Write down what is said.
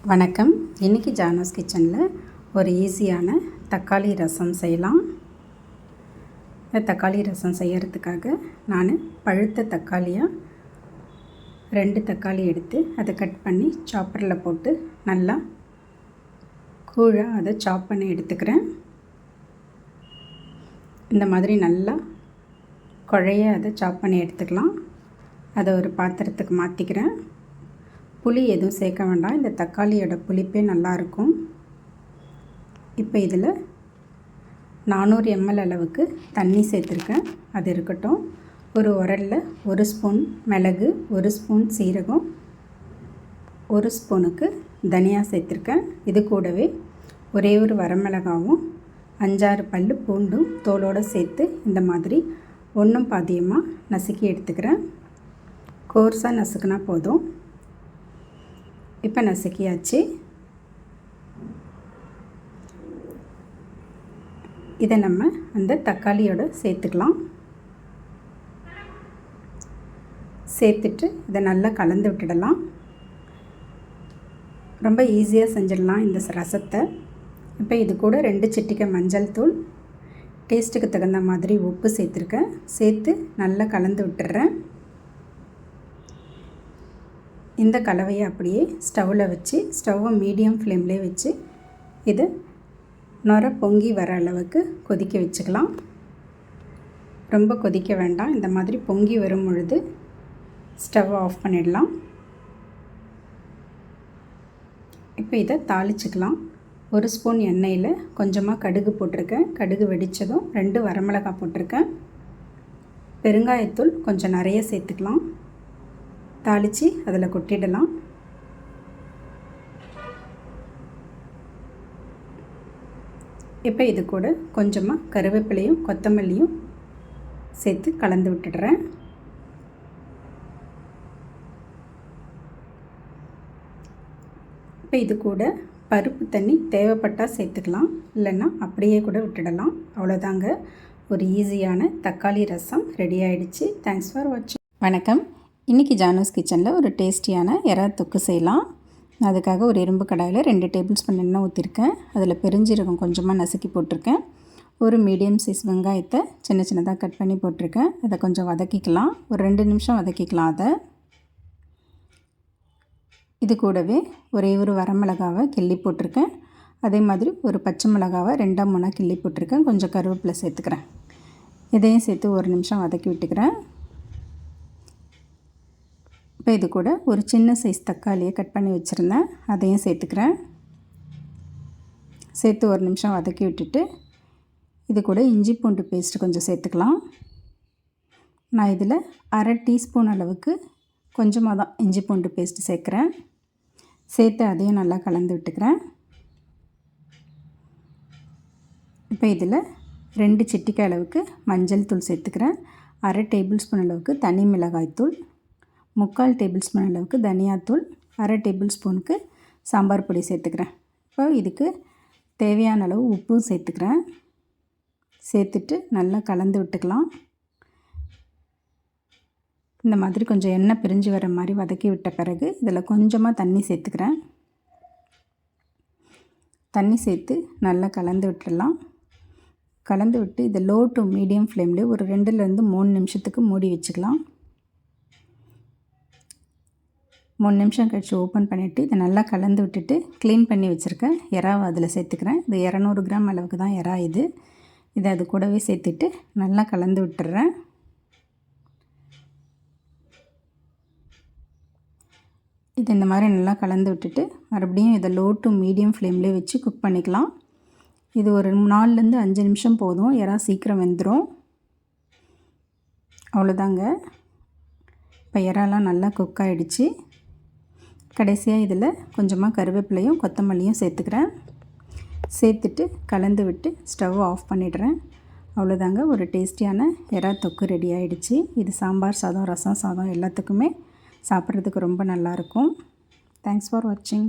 வணக்கம். இன்றைக்கி ஜானோஸ் கிச்சனில் ஒரு ஈஸியான தக்காளி ரசம் செய்யலாம். இந்த தக்காளி ரசம் செய்கிறதுக்காக நான் பழுத்த தக்காளியாக 2 தக்காளி எடுத்து அதை கட் பண்ணி சாப்பரில் போட்டு நல்லா கூழாக அதை சாப் பண்ணி எடுத்துக்கிறேன். இந்த மாதிரி நல்லா குழைய அதை சாப் பண்ணி எடுத்துக்கலாம். அதை ஒரு பாத்திரத்துக்கு மாற்றிக்கிறேன். புளி எதுவும் சேர்க்க வேண்டாம். இந்த தக்காளியோட புளிப்பே நல்லாயிருக்கும். இப்போ இதில் 400 ml அளவுக்கு தண்ணி சேர்த்துருக்கேன். அது இருக்கட்டும். ஒரு உரலில் 1 ஸ்பூன் மிளகு, 1 ஸ்பூன் சீரகம், 1 ஸ்பூனுக்கு தனியா சேர்த்துருக்கேன். இது கூடவே ஒரே ஒரு வரமிளகாவும் 5-6 பல் பூண்டும் தோலோடு சேர்த்து இந்த மாதிரி ஒன்றும் பாதியமாக நசுக்கி எடுத்துக்கிறேன். கோர்ஸாக நசுக்கினா போதும். இப்போ நசுக்கியாச்சு. இதை நம்ம அந்த தக்காளியோடு சேர்த்துக்கலாம். சேர்த்துட்டு இதை நல்லா கலந்து விட்டுடலாம். ரொம்ப ஈஸியாக செஞ்சிடலாம் இந்த ரசத்தை. இப்போ இது கூட 2 சிட்டிகை மஞ்சள் தூள், டேஸ்ட்டுக்கு தகுந்த மாதிரி உப்பு சேர்த்துருக்கேன். சேர்த்து நல்லா கலந்து விட்டுறேன். இந்த கலவையை அப்படியே ஸ்டவ்வில் வச்சு ஸ்டவ்வை மீடியம் ஃப்ளேம்லேயே வச்சு இதை நுர பொங்கி வர அளவுக்கு கொதிக்க வச்சுக்கலாம். ரொம்ப கொதிக்க வேண்டாம். இந்த மாதிரி பொங்கி வரும் பொழுது ஸ்டவ் ஆஃப் பண்ணிடலாம். இப்போ இதை தாளிச்சுக்கலாம். 1 ஸ்பூன் எண்ணெயில் கொஞ்சமாக கடுகு போட்டிருக்கேன். கடுகு வெடித்ததும் 2 வரமிளகாய் போட்டிருக்கேன். பெருங்காயத்தூள் கொஞ்சம் நிறைய சேர்த்துக்கலாம். தாளித்து அதில் கொட்டிடலாம். இப்போ இது கூட கொஞ்சமாக கருவேப்பிலையும் கொத்தமல்லியும் சேர்த்து கலந்து விட்டுடுறேன். இப்போ இது கூட பருப்பு தண்ணி தேவைப்பட்டால் சேர்த்துக்கலாம், இல்லைன்னா அப்படியே கூட விட்டுடலாம். அவ்வளோதாங்க, ஒரு ஈஸியான தக்காளி ரசம் ரெடி ஆகிடுச்சு. தேங்க்ஸ் ஃபார் வாட்சிங். வணக்கம். இன்றைக்கி ஜானோஸ் கிச்சனில் ஒரு டேஸ்டியான எறா தொக்கு செய்யலாம். அதுக்காக ஒரு இரும்பு கடாயில் 2 டேபிள் ஸ்பூன் எண்ணெய் ஊற்றிருக்கேன். அதில் பெருஞ்சீரகம் கொஞ்சமாக நசுக்கி போட்டிருக்கேன். ஒரு மீடியம் சைஸ் வெங்காயத்தை சின்ன சின்னதாக கட் பண்ணி போட்டிருக்கேன். அதை கொஞ்சம் வதக்கிக்கலாம். ஒரு 2 நிமிஷம் வதக்கிக்கலாம். அதை இது கூடவே ஒரே ஒரு வரமிளகாவை கிள்ளி போட்டிருக்கேன். அதே மாதிரி ஒரு பச்சை மிளகாவை 2-3 கிள்ளி போட்டிருக்கேன். கொஞ்சம் கருவேப்பிலை சேர்த்துக்கிறேன். இதையும் சேர்த்து 1 நிமிஷம் வதக்கி விட்டுக்கிறேன். இப்போ இது கூட ஒரு சின்ன சைஸ் தக்காளியை கட் பண்ணி வச்சுருந்தேன். அதையும் சேர்த்துக்கிறேன். சேர்த்து 1 நிமிஷம் வதக்கி விட்டுட்டு இது கூட இஞ்சி பூண்டு பேஸ்ட்டு கொஞ்சம் சேர்த்துக்கலாம். நான் இதில் 1/2 டீஸ்பூன் அளவுக்கு கொஞ்சமாக தான் இஞ்சி பூண்டு பேஸ்ட்டு சேர்க்குறேன். சேர்த்து அதையும் நல்லா கலந்து விட்டுக்கிறேன். இப்போ இதில் 2 சிட்டிகை அளவுக்கு மஞ்சள் தூள் சேர்த்துக்கிறேன். 1/2 டேபிள் ஸ்பூன் அளவுக்கு தனி மிளகாய் தூள், 3/4 டேபிள் ஸ்பூன் அளவுக்கு தனியாத்தூள், 1/2 டேபிள் ஸ்பூனுக்கு சாம்பார் பொடி சேர்த்துக்கிறேன். இப்போ இதுக்கு தேவையான அளவு உப்பும் சேர்த்துக்கிறேன். சேர்த்துட்டு நல்லா கலந்து விட்டுக்கலாம். இந்த மாதிரி கொஞ்சம் எண்ணெய் பிரிஞ்சு வர மாதிரி வதக்கி விட்ட பிறகு இதில் கொஞ்சமாக தண்ணி சேர்த்துக்கிறேன். தண்ணி சேர்த்து நல்லா கலந்து விட்டுடலாம். கலந்து விட்டு இதை லோ டு மீடியம் ஃப்ளேம்லேயே ஒரு 2லேருந்து 3 நிமிஷத்துக்கு மூடி வச்சுக்கலாம். 3 நிமிஷம் கழிச்சு ஓப்பன் பண்ணிவிட்டு இதை நல்லா கலந்து விட்டுட்டு க்ளீன் பண்ணி வச்சுருக்கேன் எறாவை அதில் சேர்த்துக்கிறேன். இது 200 கிராம் அளவுக்கு தான் எறா இது. இதை அது கூடவே சேர்த்துட்டு நல்லா கலந்து விட்டுறேன். இது இந்த மாதிரி நல்லா கலந்து விட்டுட்டு மறுபடியும் இதை லோ டு மீடியம் ஃப்ளேம்லேயே வச்சு குக் பண்ணிக்கலாம். இது ஒரு 4லேருந்து 5 நிமிஷம் போதும். எறா சீக்கிரம் வெந்துடும். அவ்வளோதாங்க. இப்போ எறாலாம் நல்லா குக் ஆகிடுச்சு. கடைசியாக இதில் கொஞ்சமாக கருவேப்பிலையும் கொத்தமல்லியும் சேர்த்துக்கிறேன். சேர்த்துட்டு கலந்து விட்டு ஸ்டவ் ஆஃப் பண்ணிடுறேன். அவ்வளோதாங்க, ஒரு டேஸ்டியான எறா தொக்கு ரெடி ஆகிடுச்சு. இது சாம்பார் சாதம், ரசம் சாதம் எல்லாத்துக்குமே சாப்பிட்றதுக்கு ரொம்ப நல்லாயிருக்கும். தேங்க்ஸ் ஃபார் வாட்சிங்.